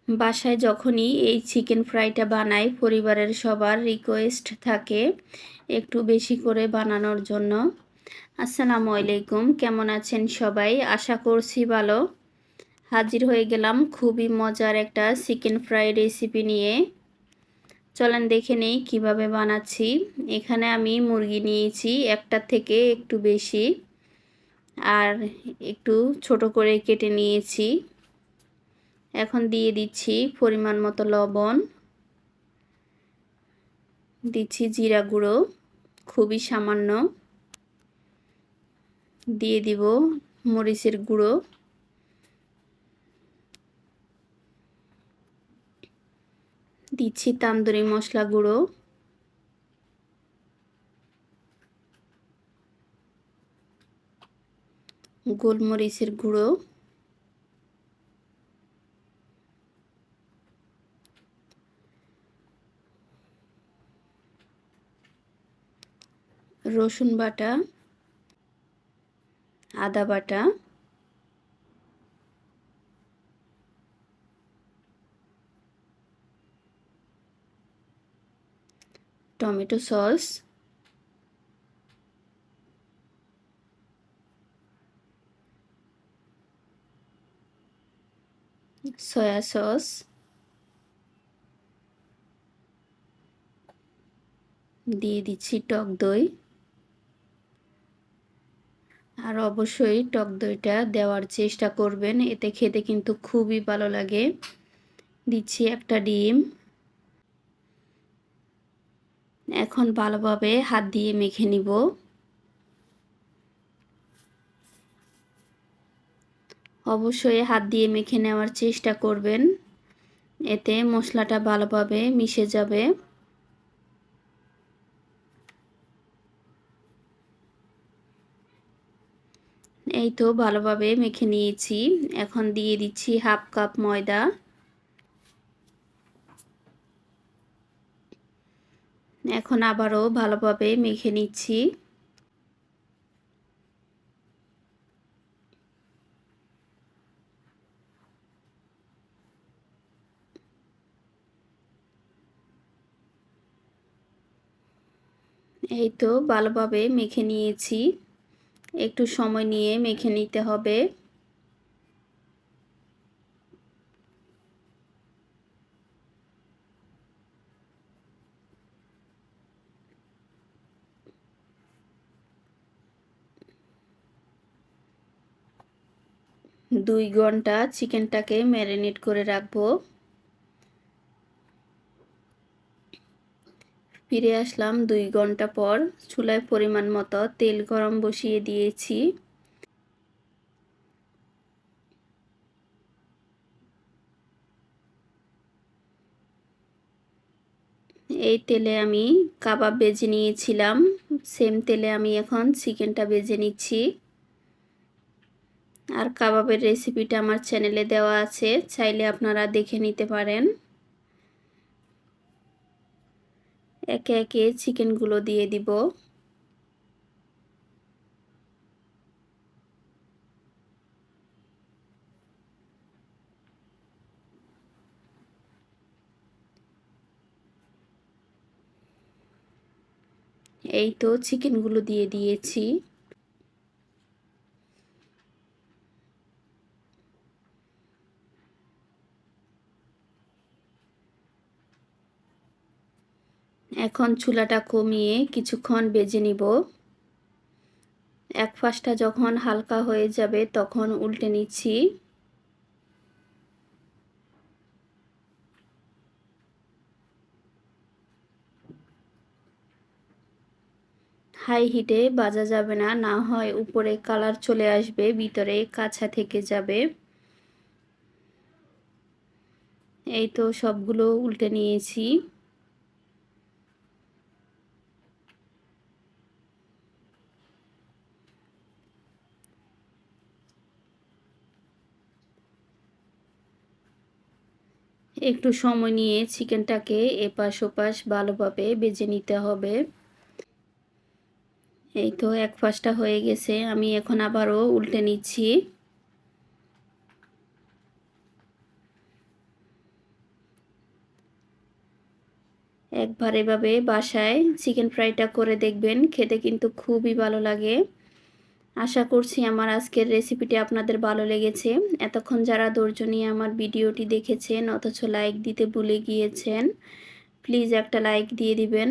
বাসায় যখনই এই চিকেন ফ্রাইটা বানাই পরিবারের সবার রিকোয়েস্ট থাকে একটু বেশি করে বানানোর জন্য। আসসালামু আলাইকুম, কেমন আছেন সবাই? আশা করছি ভালো। হাজির হয়ে গেলাম খুবই মজার একটা চিকেন ফ্রাই রেসিপি নিয়ে। চলেন দেখে নেই কীভাবে বানাচ্ছি। এখানে আমি মুরগি নিয়েছি একটা থেকে একটু বেশি, আর একটু ছোট করে কেটে নিয়েছি। এখন দিয়ে দিচ্ছি পরিমাণ মতো লবণ, দিচ্ছি জিরা গুঁড়ো খুবই সামান্য, দিয়ে দিব মরিচের গুঁড়ো, দিচ্ছি তান্দুরি মশলা গুঁড়ো, গোলমরিচের গুঁড়ো, রসুন বাটা, আদা বাটা, টমেটো সস, সয়া সস, দিয়ে দিচ্ছি টক দই। আর অবশ্যই টক দইটা দেওয়ার চেষ্টা করবেন, এতে খেতে কিন্তু খুবই ভালো লাগে। দিচ্ছি একটা ডিম। এখন ভালোভাবে হাত দিয়ে মেখে নিব। অবশ্যই হাত দিয়ে মেখে নেওয়ার চেষ্টা করবেন, এতে মশলাটা ভালোভাবে মিশে যাবে। এই তো ভালোভাবে মেখে নিয়েছি। এখন দিয়ে দিচ্ছি হাফ কাপ ময়দা। এখন আবারও ভালোভাবে মেখে নিচ্ছি। এই তো ভালোভাবে মেখে নিয়েছি। একটু সময় নিয়ে মেখে নিতে হবে। দুই ঘন্টা চিকেনটাকে ম্যারিনেট করে রাখবো। ফিরে আসলাম 2 ঘন্টা পর। চুলায় পরিমাণ মতো তেল গরম বসিয়ে দিয়েছি। এই তেলে আমি কাবাব ভেজে নিয়েছিলাম, সেম তেলে আমি এখন চিকেনটা ভেজে নিচ্ছি। আর কাবাবের রেসিপিটা আমার চ্যানেলে দেওয়া আছে, চাইলে আপনারা দেখে নিতে পারেন। একে একে চিকেনগুলো দিয়ে দিব। এই তো চিকেনগুলো দিয়ে দিয়েছি। এখন চুলাটা কমিয়ে কিছুক্ষণ ভেজে নিব। এক পাশটা যখন হালকা হয়ে যাবে তখন উল্টে নিচ্ছি। হাই হিটে ভাজা যাবে না, না হয় উপরে কালার চলে আসবে, ভিতরে কাঁচা থেকে যাবে। এই তো সবগুলো উল্টে নিয়েছি। একটু সময় নিয়ে চিকেনটাকে এপাশ ওপাশ ভালোভাবে ভেজে নিতে হবে। এই তো এক পাশটা হয়ে গেছে, আমি এখন আবারও উল্টে নিচ্ছি। একবার এভাবে বাসায় চিকেন ফ্রাইটা করে দেখবেন, খেতে কিন্তু খুবই ভালো লাগে। আশা করছি আমার আজকের রেসিপিটি আপনাদের ভালো লেগেছে। এতক্ষণ যারা ধৈর্য নিয়ে আমার ভিডিওটি দেখেছেন অথচ লাইক দিতে ভুলে গিয়েছেন, প্লিজ একটা লাইক দিয়ে দিবেন।